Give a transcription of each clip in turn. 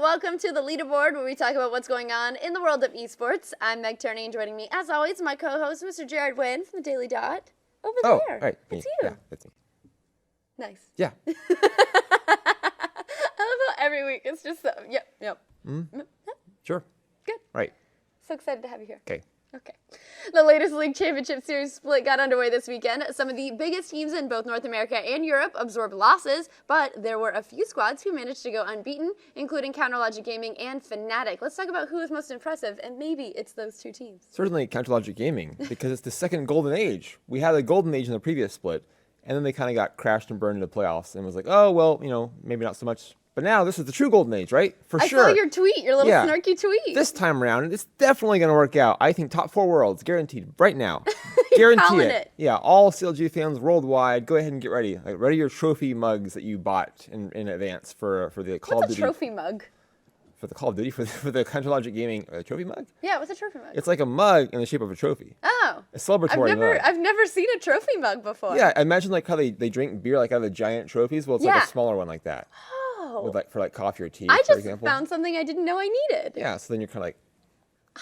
Welcome to the Leaderboard, where we talk about what's going on in the world of esports. I'm Meg Turney, and joining me, as always, my co-host, Mr. Jared Wynne from the Daily Dot. Over there. Right. It's you. Yeah, that's me. Nice. Yeah. I love how every week it's just so, yep. Sure. Good. Right. So excited to have you here. Okay. Okay. The latest League Championship Series split got underway this weekend. Some of the biggest teams in both North America and Europe absorbed losses, but there were a few squads who managed to go unbeaten, including Counterlogic Gaming and Fnatic. Let's talk about who was most impressive, and maybe it's those two teams. Certainly Counterlogic Gaming, because it's the second golden age. We had a golden age in the previous split, and then they kind of got crashed and burned in the playoffs, and was like, oh, well, maybe not so much. But now this is the true golden age, right? For sure. I saw your tweet, your little snarky tweet. This time around, it's definitely going to work out. I think top 4 worlds, guaranteed, right now. Guarantee it. Yeah, all CLG fans worldwide, go ahead and get ready. Like, ready your trophy mugs that you bought in advance for the Call of Duty. What's a trophy mug? For the Call of Duty, for the Counterlogic Gaming trophy mug? Yeah, what's a trophy mug? It's like a mug in the shape of a trophy. Oh. A celebratory mug. I've never seen a trophy mug before. Yeah, imagine like how they drink beer like out of the giant trophies. Well, it's like a smaller one like that. Oh. With for coffee or tea, I for just example. found something I didn't know I needed. Yeah, so then you're kind of like,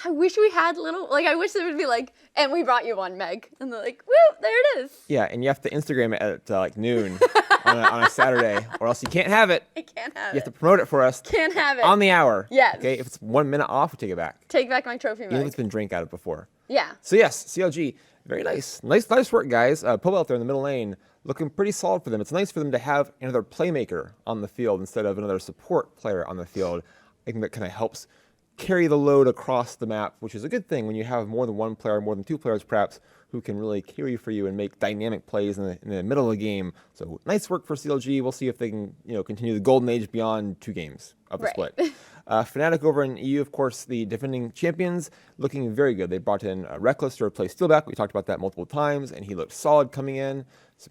I wish we had I wish there would be like, and we brought you one, Meg. And they're like, woo, there it is. yeah, and you have to Instagram it at like noon on a Saturday, or else you can't have it. I can't have You it. have to promote it for us. Can't have it. On the hour. Yes. Okay, if it's 1 minute off, we take it back. Take back my trophy Even if mug. it's been drank out of before. Yeah. So yes, CLG, very nice. Nice work, guys. Pobo out there in the middle lane, looking pretty solid for them. It's nice for them to have another playmaker on the field instead of another support player on the field. I think that kind of helps carry the load across the map, which is a good thing when you have more than one player, more than 2 players perhaps, who can really carry for you and make dynamic plays in the middle of the game. So nice work for CLG. We'll see if they can continue the golden age beyond 2 games of the split. Fnatic over in EU, of course, the defending champions, looking very good. They brought in Reckless to replace Steelback. We talked about that multiple times, and he looked solid coming in.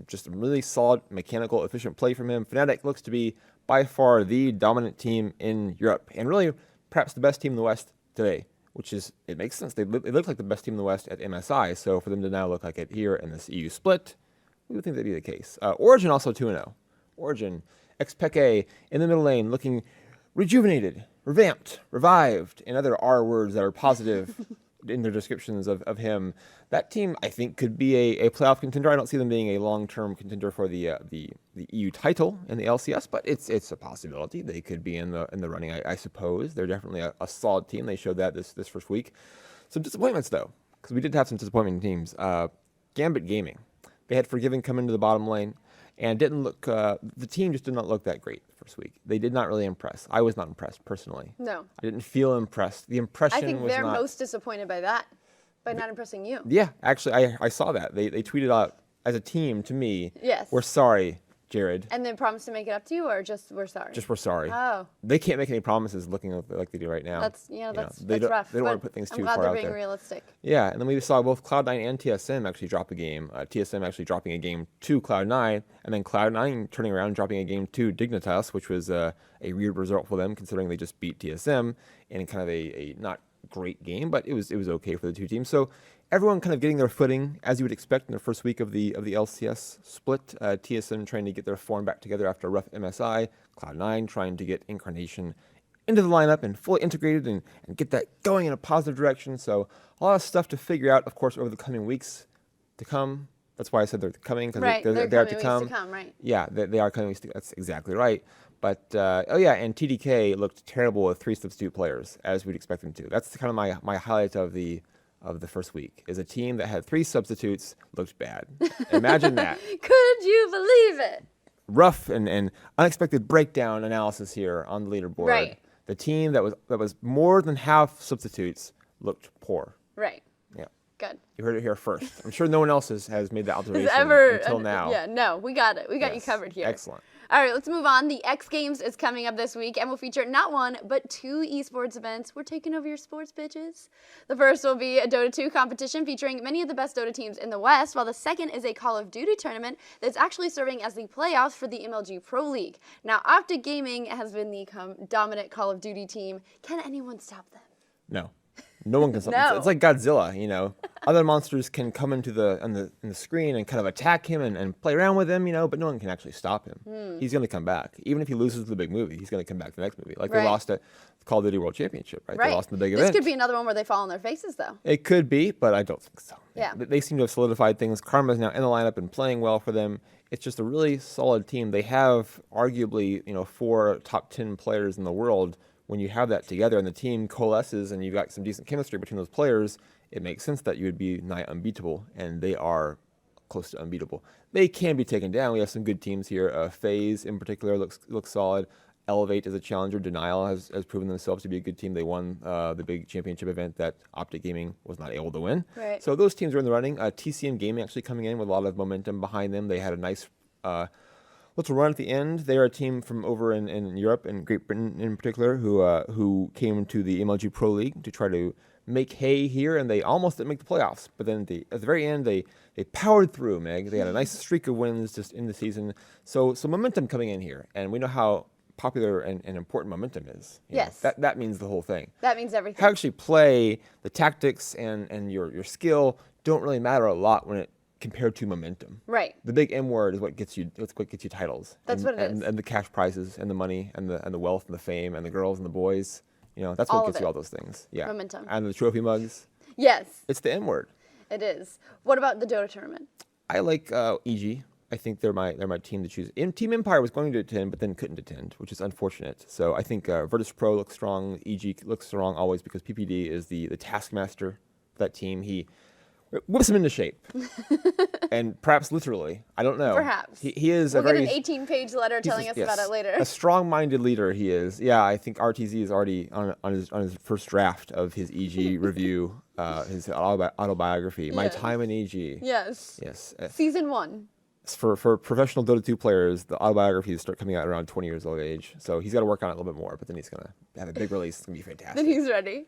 Just a really solid, mechanical, efficient play from him. Fnatic looks to be by far the dominant team in Europe, and really perhaps the best team in the West today, which is, it makes sense. They look like the best team in the West at MSI, so for them to now look like it here in this EU split, we would think that'd be the case. Origin also 2-0. Origin, Xpeke in the middle lane, looking rejuvenated, revamped, revived, and other R words that are positive in their descriptions of him. That team, I think, could be a playoff contender. I don't see them being a long-term contender for the EU title in the LCS, but it's a possibility. They could be in the running, I suppose. They're definitely a solid team. They showed that this first week. Some disappointments, though, because we did have some disappointing teams. Gambit Gaming. They had Forgiven come into the bottom lane, and didn't look. The team just did not look that great the first week. They did not really impress. I was not impressed personally. No. I didn't feel impressed. The impression was not. I think they're most disappointed by that, by not impressing you. Yeah, actually, I saw that. They tweeted out as a team to me. Yes. We're sorry, Jared. And they promised to make it up to you, or just we're sorry? Just we're sorry. Oh. They can't make any promises looking like they do right now. That's They don't, rough. They don't want to put things too I'm glad far they're out being there. realistic. Yeah, and then we saw both Cloud9 and TSM actually drop a game. TSM actually dropping a game to Cloud9, and then Cloud9 turning around and dropping a game to Dignitas, which was a weird result for them considering they just beat TSM in kind of a not great game, but it was okay for the two teams. So everyone kind of getting their footing as you would expect in the first week of the LCS split. TSM trying to get their form back together after a rough MSI. Cloud9 trying to get Incarnation into the lineup and fully integrated and get that going in a positive direction. So a lot of stuff to figure out, of course, over the coming weeks to come. That's why I said they're coming, because they're to come. Right. Yeah, they are coming weeks to come. That's exactly right. But, and TDK looked terrible with 3 substitute players, as we'd expect them to. That's kind of my highlight of the first week, is a team that had 3 substitutes looked bad. Imagine that. Could you believe it? Rough and unexpected breakdown analysis here on the leaderboard. Right. The team that was more than half substitutes looked poor. Right. Yeah. Good. You heard it here first. I'm sure no one else has made that observation until now. Yeah, no, we got it. We got you covered here. Excellent. All right, let's move on. The X Games is coming up this week, and will feature not 1, but 2 esports events. We're taking over your sports, bitches. The first will be a Dota 2 competition featuring many of the best Dota teams in the West, while the second is a Call of Duty tournament that's actually serving as the playoffs for the MLG Pro League. Now, Optic Gaming has been the dominant Call of Duty team. Can anyone stop them? No. No one can stop him. No. It's like Godzilla, you know. Other monsters can come into the screen and kind of attack him and play around with him, you know, but no one can actually stop him. He's going to come back. Even if he loses the big movie, he's going to come back the next movie. Like they lost at Call of Duty World Championship, right? They lost in the big event. This could be another one where they fall on their faces, though. It could be, but I don't think so. Yeah. They seem to have solidified things. Karma's now in the lineup and playing well for them. It's just a really solid team. They have arguably, you know, 4 top 10 players in the world. When you have that together and the team coalesces and you've got some decent chemistry between those players, it makes sense that you would be nigh unbeatable, and they are close to unbeatable. They can be taken down. We have some good teams here. FaZe in particular looks solid. Elevate as a challenger. Denial has proven themselves to be a good team. They won the big championship event that Optic Gaming was not able to win. Right. So those teams are in the running. TCM Gaming actually coming in with a lot of momentum behind them. They had a nice little run at the end. They're a team from over in Europe and Great Britain in particular who came to the MLG Pro League to try to make hay here, and they almost didn't make the playoffs. But then at the very end, they powered through, Meg. They had a nice streak of wins just in the season. So momentum coming in here, and we know how popular and important momentum is. Yes. That means the whole thing. That means everything. How you actually play, the tactics and your skill don't really matter a lot when it compared to momentum. Right. The big M word is what gets you. It's what gets you titles. That's what it is. And the cash prizes and the money and the wealth and the fame and the girls and the boys. You know, that's what All gets of you it. all those things. Yeah. Momentum. And the trophy mugs. Yes, It's the M word. it is. What about the Dota tournament? I like EG. I think they're my team to choose. Team Empire was going to attend, but then couldn't attend, which is unfortunate. So I think Virtus Pro looks strong. EG looks strong always because PPD is the taskmaster for that team. He whips them into shape, and perhaps literally. I don't know. Perhaps. He is We'll a very. get an 18-page letter telling us about it later. A strong-minded leader he is. Yeah, I think RTZ is already on his first draft of his EG review, his autobiography. My time in EG. Yes. Yes. Season 1. For professional Dota 2 players, the autobiographies start coming out around 20 years old age. So he's got to work on it a little bit more, but then he's going to have a big release. It's going to be fantastic. Then he's ready.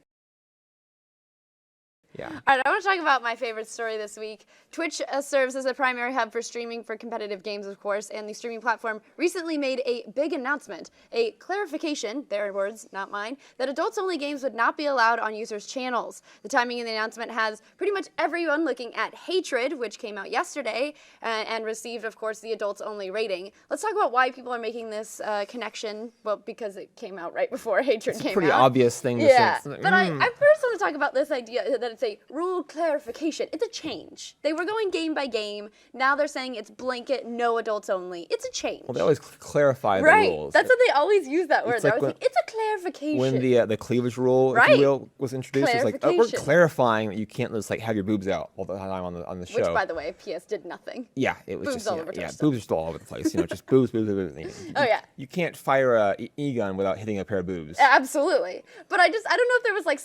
Yeah. All right, I want to talk about my favorite story this week. Twitch serves as a primary hub for streaming for competitive games, of course, and the streaming platform recently made a big announcement, a clarification, their words, not mine, that adults-only games would not be allowed on users' channels. The timing of the announcement has pretty much everyone looking at Hatred, which came out yesterday, and received, of course, the adults-only rating. Let's talk about why people are making this connection. Well, because it came out right before Hatred came out. It's a pretty obvious thing to yeah. say. But I first want to talk about this idea that it's a rule clarification. It's a change. They were going game by game. Now they're saying it's blanket, no adults only. It's a change. Well, they always clarify the rules. That's what they always use that word. like I was like, it's a clarification. When the cleavage rule, if you will, was introduced, it's like, oh, we're clarifying that you can't just like have your boobs out all the time on the show. Which, by the way, PS did nothing. Yeah, it was boobs just all over yeah, Twitch boobs are still all over the place. You know, just boobs. Oh yeah. You can't fire a e-gun without hitting a pair of boobs. Absolutely. But I don't know if there was like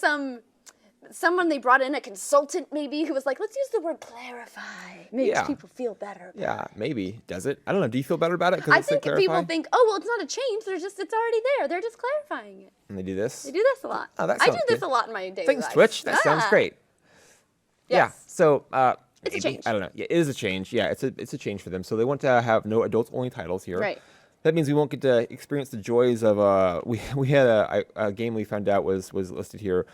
someone they brought in, a consultant maybe, who was like, let's use the word clarify. Makes people feel better. Yeah, maybe. Does it? I don't know. Do you feel better about it? I think people think, oh, well, it's not a change. It's already there. They're just clarifying it. And they do this? They do this a lot. Oh, that I sounds do this good. a lot in my daily Thanks, life. Twitch. That sounds great. Yes. Yeah. So, it's a change. I don't know. Yeah, it is a change. Yeah, it's a change for them. So they want to have no adults-only titles here. Right. That means we won't get to experience the joys of we had a game we found out was listed here.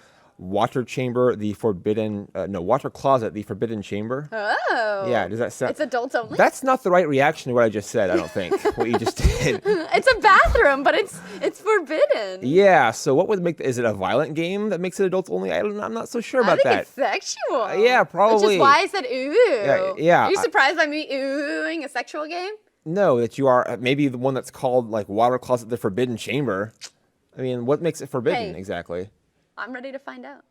Water Chamber, the Forbidden, Water Closet, the Forbidden Chamber. Oh. Yeah, does that sound? It's adults only? That's not the right reaction to what I just said, I don't think, what you just did. It's a bathroom, but it's forbidden. Yeah, so what would is it a violent game that makes it adults only? I'm not so sure about that. I think it's sexual. Yeah, probably. Which is why I said ooh. Yeah. Are you surprised by me oohing a sexual game? No, that you are maybe the one that's called like Water Closet, the Forbidden Chamber. I mean, what makes it forbidden exactly? I'm ready to find out.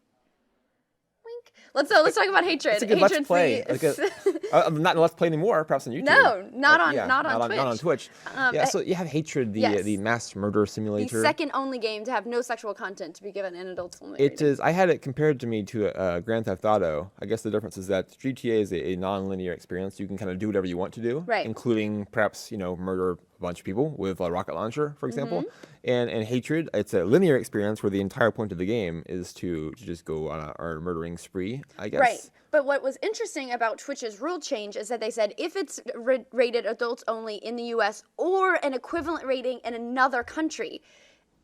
Wink. Let's talk about Hatred. It's a good Let's Play. Not Let's Play anymore, perhaps on YouTube. No, not on Twitch. Not on Twitch. So you have Hatred, the mass murder simulator. The second only game to have no sexual content to be given an adults only. It is. I had it compared to me to Grand Theft Auto. I guess the difference is that GTA is a non-linear experience. You can kind of do whatever you want to do, including perhaps murder a bunch of people with a rocket launcher, for example. And Hatred, it's a linear experience where the entire point of the game is to just go on a murdering spree, I guess. Right. But what was interesting about Twitch's rule change is that they said if it's rated adults only in the US or an equivalent rating in another country,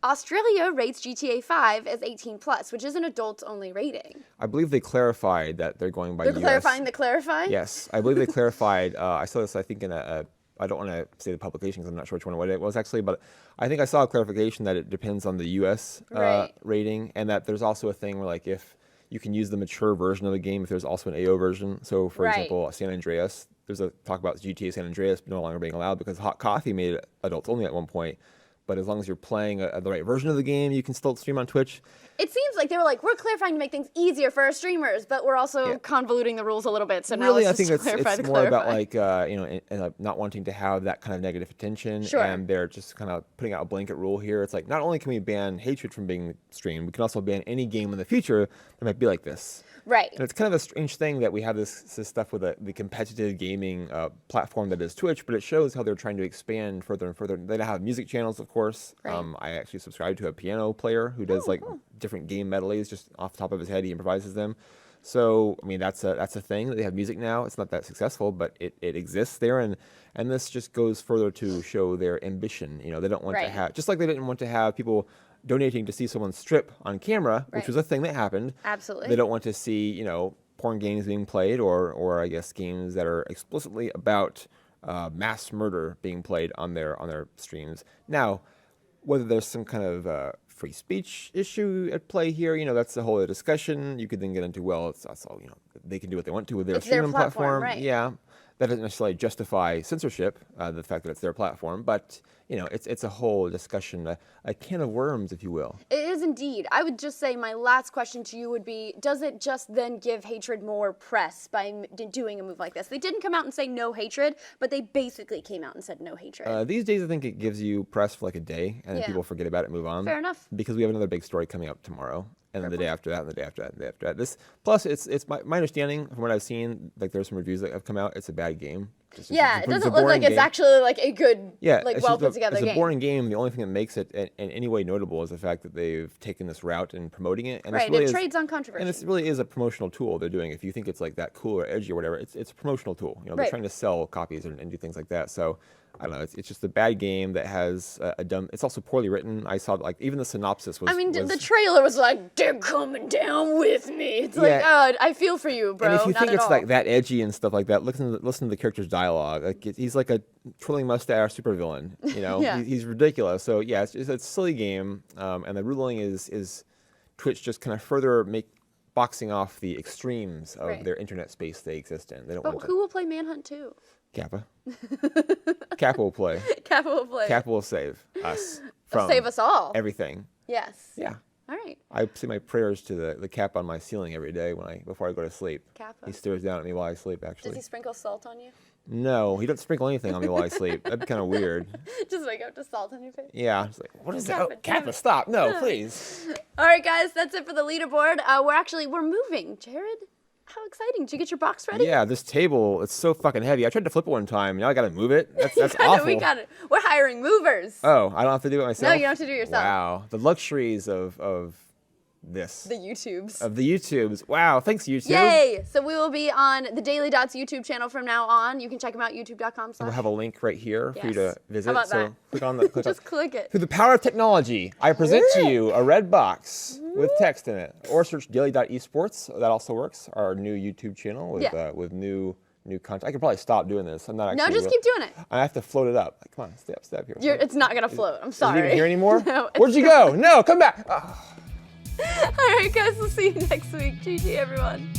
Australia rates GTA 5 as 18 plus, which is an adults-only rating. I believe they clarified that they're going by They're US. clarifying the clarify? Yes, I believe they clarified. I saw this, I think, in I don't want to say the publication because I'm not sure which one it was actually, but I think I saw a clarification that it depends on the US rating, and that there's also a thing where, like, if you can use the mature version of the game if there's also an AO version. So, for example, San Andreas, there's a talk about GTA San Andreas no longer being allowed because Hot Coffee made it adults only at one point. But as long as you're playing the right version of the game, you can still stream on Twitch. It seems like they were like, we're clarifying to make things easier for our streamers, but we're also convoluting the rules a little bit. So now really, let's I just think clarify it's more about like not wanting to have that kind of negative attention, and they're just kind of putting out a blanket rule here. It's like not only can we ban hatred from being streamed, we can also ban any game in the future that might be like this. Right. And it's kind of a strange thing that we have this stuff with the competitive gaming platform that is Twitch, but it shows how they're trying to expand further and further. They now have music channels, of course. Right. I actually subscribe to a piano player who does different game medleys just off the top of his head. He improvises them. So, I mean, that's a thing that they have music now. It's not that successful, but it exists there. And this just goes further to show their ambition. You know, they don't want to have, just like they didn't want to have people donating to see someone strip on camera, which was a thing that happened. Absolutely. They don't want to see, you know, porn games being played or I guess games that are explicitly about mass murder being played on their streams. Now, whether there's some kind of free speech issue at play here, you know, that's the whole other discussion. You could then get into, well, it's also, you know, they can do what they want to with their streaming platform. Right. Yeah. That doesn't necessarily justify censorship, the fact that it's their platform, but you know, it's a whole discussion, a can of worms, if you will. It is indeed. I would just say my last question to you would be, does it just then give hatred more press by doing a move like this? They didn't come out and say no hatred, but they basically came out and said no hatred. These days, I think it gives you press for like a day, and then people forget about it and move on. Fair enough. Because we have another big story coming up tomorrow. And then the day after that, and the day after that, and the day after that. This plus, it's my understanding from what I've seen. Like there's some reviews that have come out. It's a bad game. It doesn't look like it's actually like a good, well put together game. It's a boring game. The only thing that makes it in any way notable is the fact that they've taken this route in promoting it. And it trades on controversy. And it really is a promotional tool they're doing. If you think it's like that cool or edgy or whatever, it's a promotional tool. You know, they're trying to sell copies and do things like that. So I don't know. It's just a bad game that has a dumb. It's also poorly written. I saw like even the synopsis was. I mean, the trailer was like, "They're coming down with me." It's like, oh, I feel for you, bro. And if you think it's all. like that edgy and stuff like that, listen to the character's dialogue. Like he's like a twirling mustache supervillain. You know, he's ridiculous. So yeah, it's a silly game, and the ruling is Twitch just kind of further boxing off the extremes of their internet space they exist in. They don't. But who will play Manhunt 2? Kappa. Kappa will play. Kappa will play. Kappa will save us from save us all. Everything. Yes. Yeah. All right. I say my prayers to the cap on my ceiling every day before I go to sleep. Kappa. He stares down at me while I sleep. Actually. Does he sprinkle salt on you? No, he doesn't sprinkle anything on me while I sleep. That'd be kind of weird. Just wake up to salt on your face. Yeah. It's like, what is that? Oh, Kappa, stop! No, please. All right, guys, that's it for the leaderboard. We're moving, Jared. How exciting. Did you get your box ready? Yeah, this table, it's so fucking heavy. I tried to flip it one time. Now I got to move it. That's awful. We got it. We're hiring movers. Oh, I don't have to do it myself? No, you don't have to do it yourself. Wow. The luxuries of this. The YouTubes. Of the YouTubes. Wow, thanks, YouTube. Yay! So we will be on the Daily Dots YouTube channel from now on. You can check them out, youtube.com/. We'll have a link right here for you to visit. How about that? Click on the Just click it. Through the power of technology, I present to you a red box with text in it. Or search daily.esports. That also works. Our new YouTube channel with new content. I could probably stop doing this. I'm not actually. No, just keep doing it. I have to float it up. Come on, step here. It's not gonna float. I'm sorry. Is it even here anymore? No, Where'd you go? No, come back. Oh. All right, guys. We'll see you next week. GG, everyone.